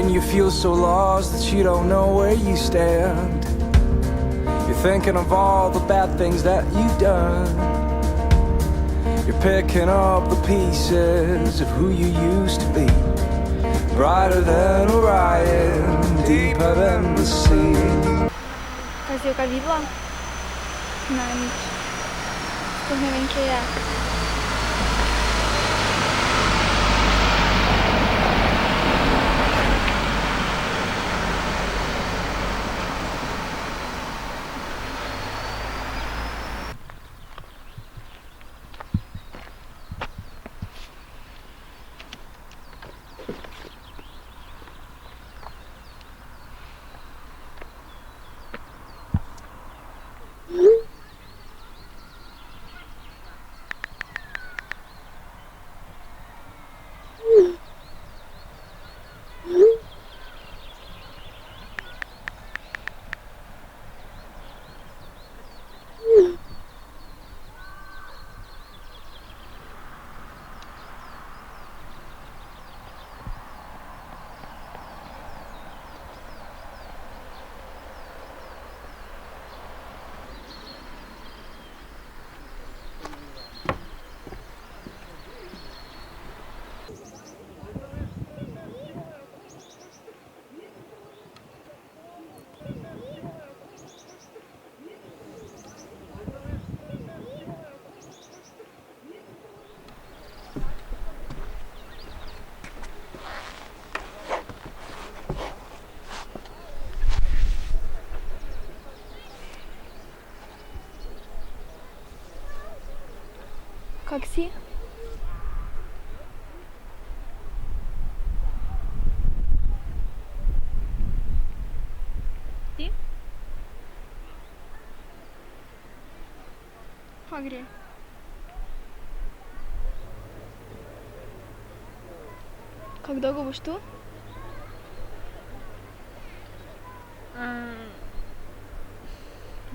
When you feel so lost that you don't know where you stand, you're thinking of all the bad things that you've done. You're picking up the pieces of who you used to be. Brighter than Orion, deeper than the sea. Kaj si jo kaj videla? Ne, nič. Sploh ne vem, kje je. Kak si? Ti? Kaj gre? Kako dolgo boš tu?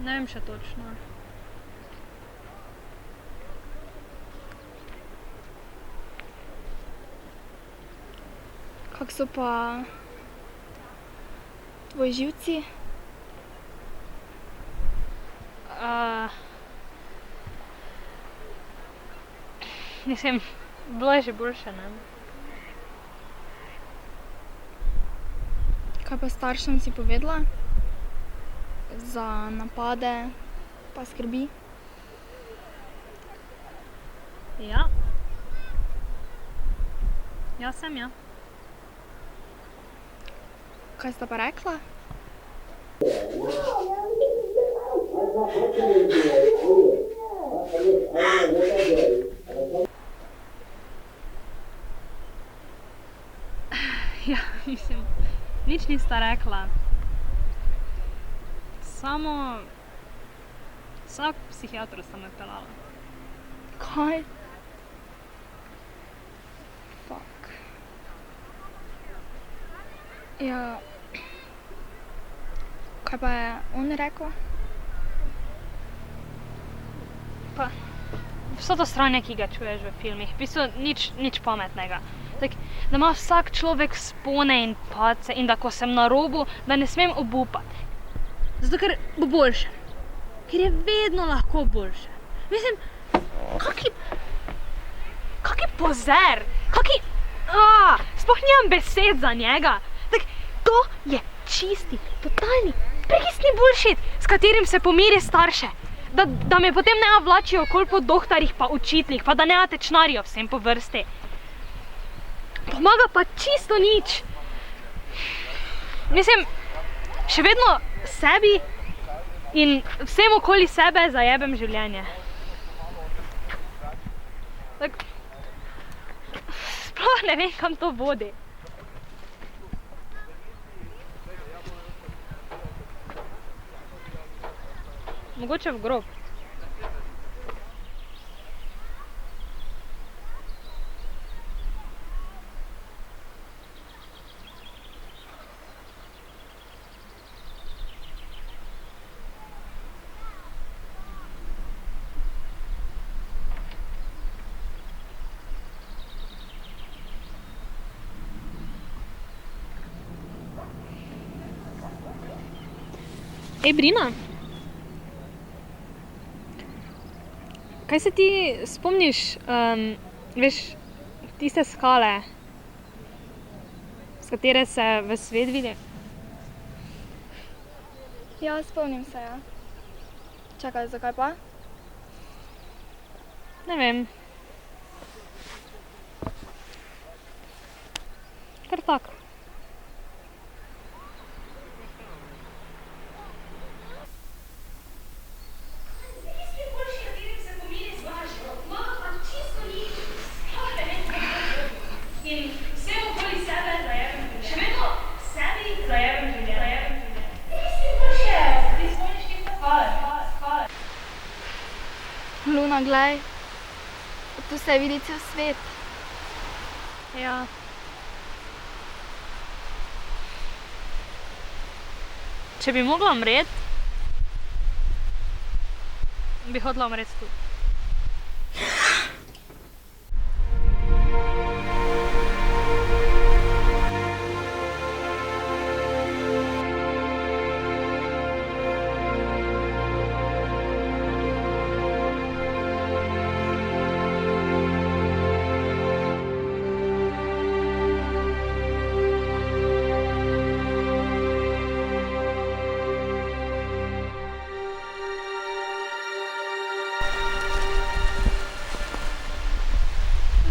Ne vem še točno. Kak so pa tvoji živci? Mislim, bilo je že boljše, ne? Kaj pa staršem si povedala? Za napade pa skrbi? Ja. Ja sem, ja. Kaj sta pa rekla? Ja, mislim, nič nista rekla. Samo vsak psihiatru sta me peljala. Kaj? Fuck. Ja. Kaj pa je on rekel? Pa, vso to stranje, ki ga čuješ v filmih, v bistvu nič pametnega. Tak, da ima vsak človek vzpone in padce in da ko sem na robu, da ne smem obupati. Zato, ker bo boljše. Ker je vedno lahko boljše. Mislim, kaki pozer, sploh nimam besed za njega. Tak, to je čisti, totalni, prekisni bullshit, s katerim se pomiri starše. Da me potem ne vlačijo okoli po doktorjih pa učiteljih, pa da ne tečnarijo vsem po vrsti. Pomaga pa čisto nič. Mislim, še vedno sebi in vsem okoli sebe zajebem življenje. Tak, sploh ne vem, kam to vodi. Mogoče v grob. Ej, Brina. Kaj se ti spomniš, veš, tiste skale, s katere se v svet vidi? Ja, spomnim se, ja. Čakaj, zakaj pa? Ne vem. Kar tako. In vse okoli sebe zajemem življenje. Še vedno sebi zajemem življenje. Ti boljše, ti spomniš tiste skale. Luna, glej. Tu se vidi cel svet. Ja. Če bi mogla umret, bi hotela umret tu.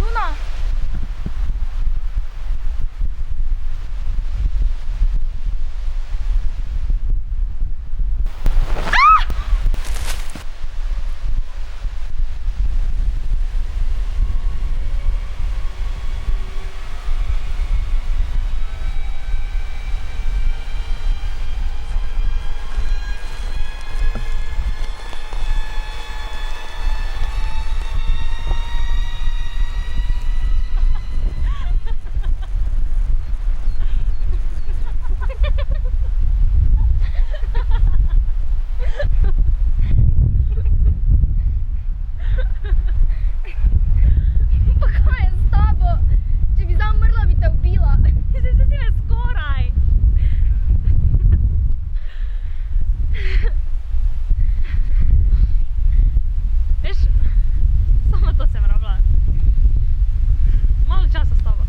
Luna! Pa kaj je s tabo? Če bi zdaj umrla, bi te ubila. Se si me skoraj. Veš, samo to sem rabila. Malo časa s tabo.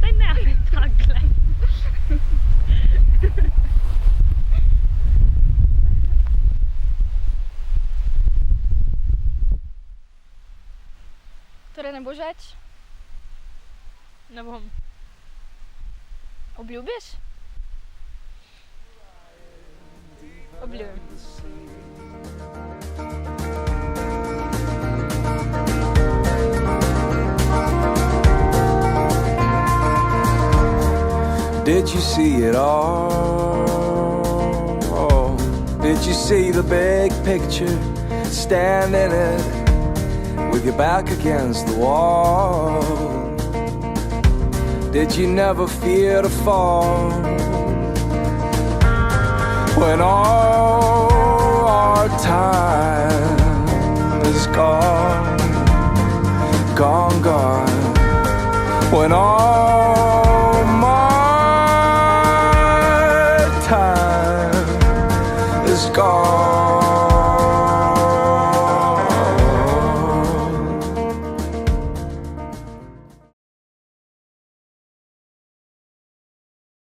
Daj ne, tako glej. Torej ne boš več? Ne bom. Obljubiš? Obljubim. Did you see it all? Did you see the big picture? Stand in it with your back against the wall. Did you never fear to fall? When all our time is gone, gone, gone. When all